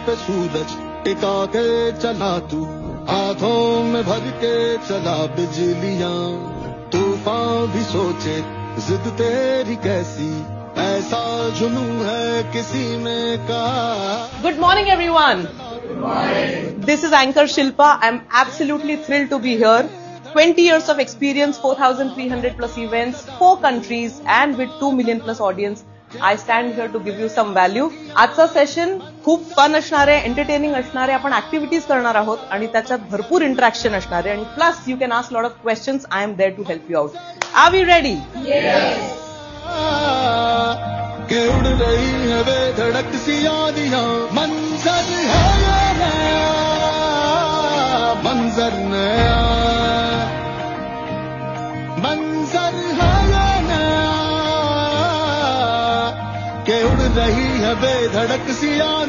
पे सूरज टिका के चला तू, आंखों में भर के चला बिजलियां, तूफान भी सोचे जिद तेरी कैसी, ऐसा जुनून है किसी में का। Good morning, everyone. Good morning. This is Anchor Shilpa. I'm absolutely thrilled to be here. 20 years of experience, 4,300 plus events, 4 countries, and with 2 million plus audience. I stand here to give you some value. आजचा session खूप fun असणार आहे, entertaining असणार आहे. आपण activities करणार आहोत आणि त्याच्यात भरपूर इंटरॅक्शन असणार आहे आणि plus you can ask lot of questions. I am there to help you out. Are we ready? Yes. के उड़ रही है वे धड़क सी यादियां, मंजर है ये नया, मंजर नया, मंजर है ये नया, के उड़ रही है वे धड़क सी यादियां।